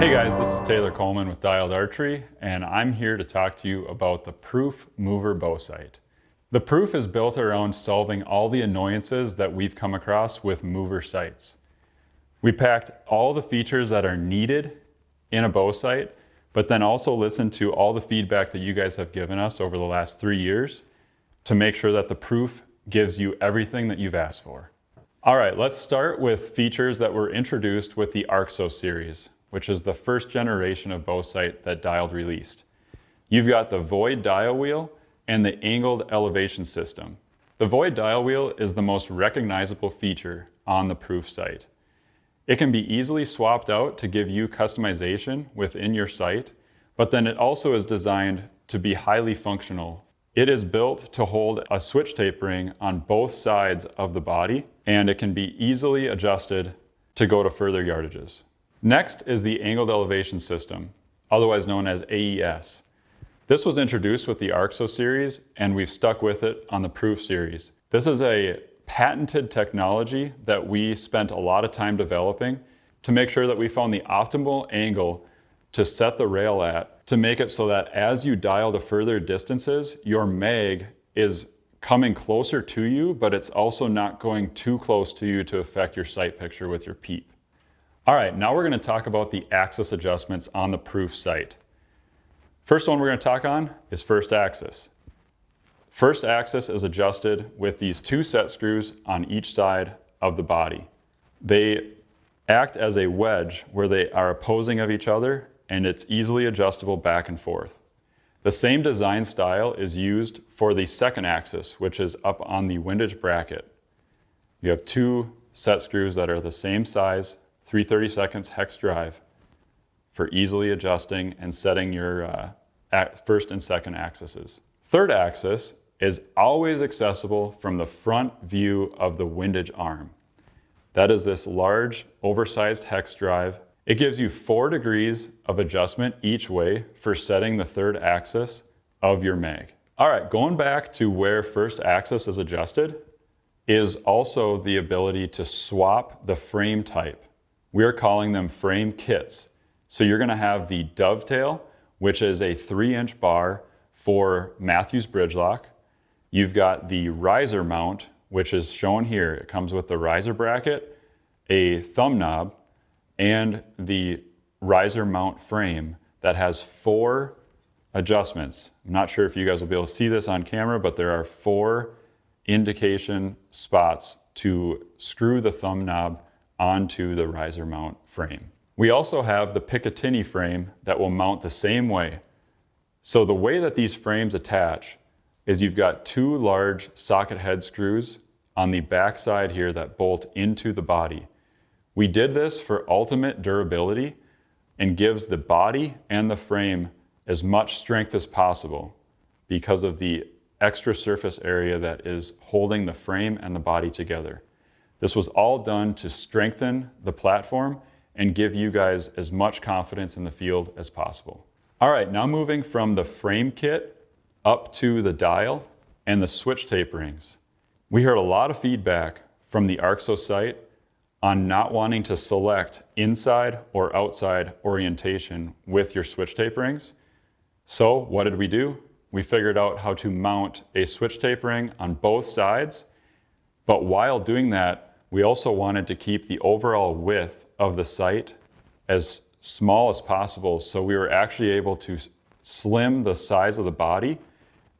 Hey guys, this is Taylor Coleman with DIALED Archery, and I'm here to talk to you about the PRÜF mover bow sight. The PRÜF is built around solving all the annoyances that we've come across with mover sights. We packed all the features that are needed in a bow sight, but then also listened to all the feedback that you guys have given us over the last 3 years to make sure that the PRÜF gives you everything that you've asked for. All right, let's start with features that were introduced with the ARCSO series, which is the first generation of bow sight that DIALED released. You've got the void dial wheel and the angled elevation system. The void dial wheel is the most recognizable feature on the PRÜF sight. It can be easily swapped out to give you customization within your sight, but then it also is designed to be highly functional. It is built to hold a switch tape ring on both sides of the body, and it can be easily adjusted to go to further yardages. Next is the angled elevation system, otherwise known as A.E.S. This was introduced with the ARCSO series, and we've stuck with it on the PRÜF series. This is a patented technology that we spent a lot of time developing to make sure that we found the optimal angle to set the rail at, to make it so that as you dial to further distances, your mag is coming closer to you, but it's also not going too close to you to affect your sight picture with your peep. All right, now we're going to talk about the axis adjustments on the PRÜF sight. First one we're going to talk on is first axis. First axis is adjusted with these 2 set screws on each side of the body. They act as a wedge where they are opposing of each other, and it's easily adjustable back and forth. The same design style is used for the second axis, which is up on the windage bracket. You have 2 set screws that are the same size, 3/32 hex drive, for easily adjusting and setting your first and second axes. Third axis is always accessible from the front view of the windage arm. That is this large, oversized hex drive. It gives you 4 degrees of adjustment each way for setting the third axis of your mag. All right, going back to where first axis is adjusted is also the ability to swap the frame type. We are calling them frame kits. So you're going to have the dovetail, which is a 3-inch bar for Matthews bridge lock. You've got the riser mount, which is shown here. It comes with the riser bracket, a thumb knob, and the riser mount frame that has 4 adjustments. I'm not sure if you guys will be able to see this on camera, but there are 4 indication spots to screw the thumb knob onto the riser mount frame. We also have the Picatinny frame that will mount the same way. So the way that these frames attach is you've got 2 large socket head screws on the back side here that bolt into the body. We did this for ultimate durability and gives the body and the frame as much strength as possible because of the extra surface area that is holding the frame and the body together. This was all done to strengthen the platform and give you guys as much confidence in the field as possible. All right, now moving from the frame kit up to the dial and the switch tape rings. We heard a lot of feedback from the ARCSO sight on not wanting to select inside or outside orientation with your switch tape rings. So what did we do? We figured out how to mount a switch tape ring on both sides, but while doing that, we also wanted to keep the overall width of the sight as small as possible, so we were actually able to slim the size of the body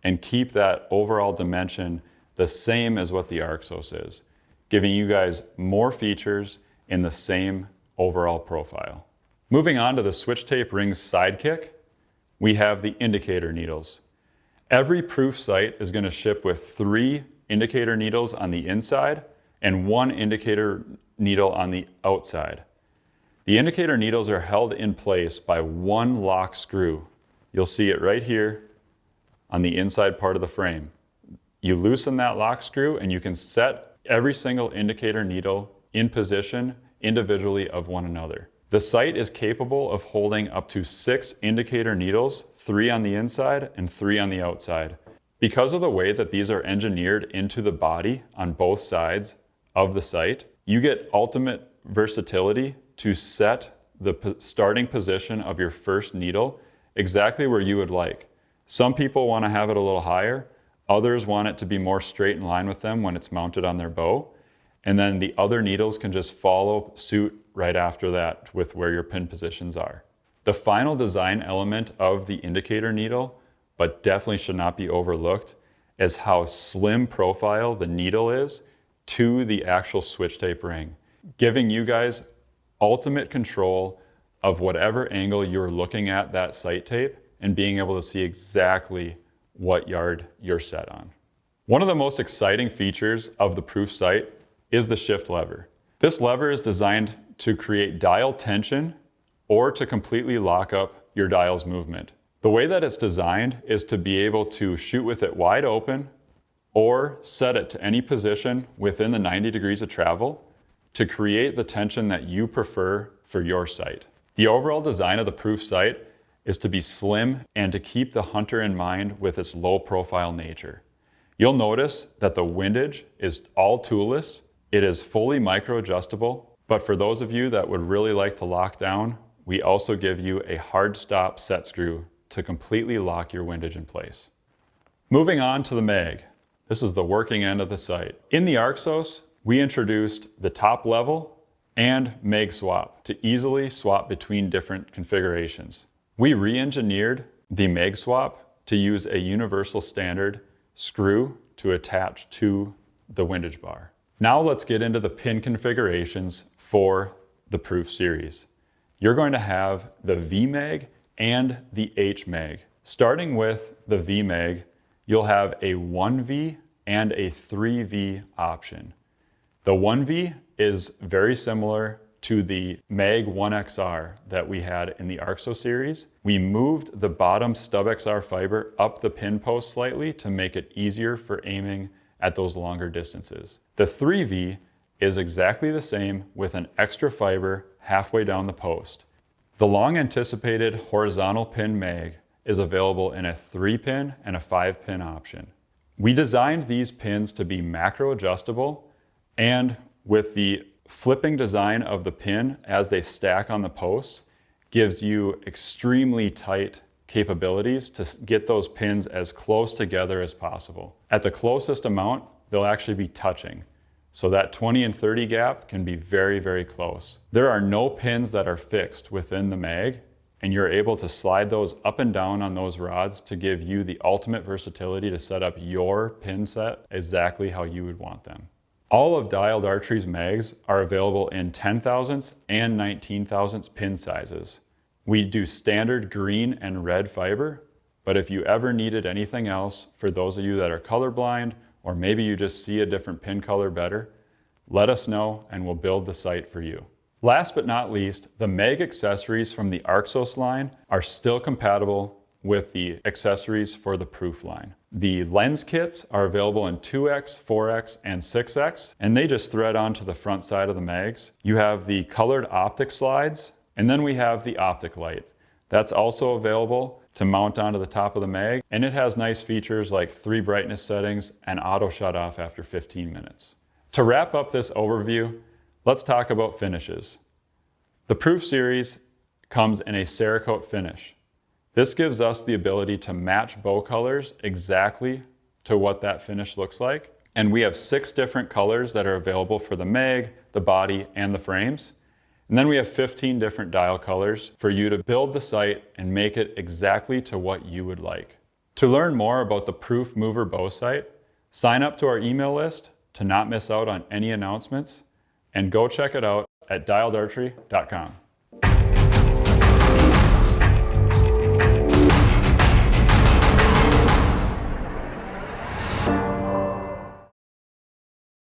and keep that overall dimension the same as what the ARCSOS is, giving you guys more features in the same overall profile. Moving on to the switch tape rings sidekick, we have the indicator needles. Every PRÜF sight is going to ship with 3 indicator needles on the inside and 1 indicator needle on the outside. The indicator needles are held in place by 1 lock screw. You'll see it right here on the inside part of the frame. You loosen that lock screw and you can set every single indicator needle in position individually of one another. The sight is capable of holding up to 6 indicator needles, 3 on the inside and 3 on the outside. Because of the way that these are engineered into the body on both sides of the sight, you get ultimate versatility to set the starting position of your first needle exactly where you would like. Some people want to have it a little higher, others want it to be more straight in line with them when it's mounted on their bow, and then the other needles can just follow suit right after that with where your pin positions are. The final design element of the indicator needle, but definitely should not be overlooked, is how slim profile the needle is to the actual Switchtape ring, giving you guys ultimate control of whatever angle you're looking at that sight tape and being able to see exactly what yard you're set on. One of the most exciting features of the PRÜF sight is the shift lever. This lever is designed to create dial tension or to completely lock up your dial's movement. The way that it's designed is to be able to shoot with it wide open or set it to any position within the 90 degrees of travel to create the tension that you prefer for your sight. The overall design of the PRÜF sight is to be slim and to keep the hunter in mind with its low profile nature. You'll notice that the windage is all toolless. It is fully micro adjustable, but for those of you that would really like to lock down, we also give you a hard stop set screw to completely lock your windage in place. Moving on to the mag. This is the working end of the sight. In the Arxos, we introduced the top level and mag swap to easily swap between different configurations. We re-engineered the mag swap to use a universal standard screw to attach to the windage bar. Now let's get into the pin configurations for the PRÜF series. You're going to have the V-mag and the H-mag. Starting with the V-mag, you'll have a 1V and a 3V option. The 1V is very similar to the MAG 1XR that we had in the Arxo series. We moved the bottom stub XR fiber up the pin post slightly to make it easier for aiming at those longer distances. The 3V is exactly the same with an extra fiber halfway down the post. The long anticipated horizontal pin mag is available in a 3-pin and a 5-pin option. We designed these pins to be macro adjustable, and with the flipping design of the pin as they stack on the posts gives you extremely tight capabilities to get those pins as close together as possible. At the closest amount, they'll actually be touching. So that 20 and 30 gap can be very, very close. There are no pins that are fixed within the mag, and you're able to slide those up and down on those rods to give you the ultimate versatility to set up your pin set exactly how you would want them. All of Dialed Archery's mags are available in 10 thousandths and 19 thousandths pin sizes. We do standard green and red fiber, but if you ever needed anything else, for those of you that are colorblind, or maybe you just see a different pin color better, let us know and we'll build the sight for you. Last but not least, the mag accessories from the Arxos line are still compatible with the accessories for the PRÜF line. The lens kits are available in 2X, 4X, and 6X, and they just thread onto the front side of the mags. You have the colored optic slides, and then we have the optic light. That's also available to mount onto the top of the mag, and it has nice features like 3 brightness settings and auto shut off after 15 minutes. To wrap up this overview, let's talk about finishes. The PRÜF series comes in a Cerakote finish. This gives us the ability to match bow colors exactly to what that finish looks like. And we have 6 different colors that are available for the mag, the body, and the frames. And then we have 15 different dial colors for you to build the sight and make it exactly to what you would like. To learn more about the PRÜF Mover bow sight, sign up to our email list to not miss out on any announcements, and go check it out at dialedarchery.com.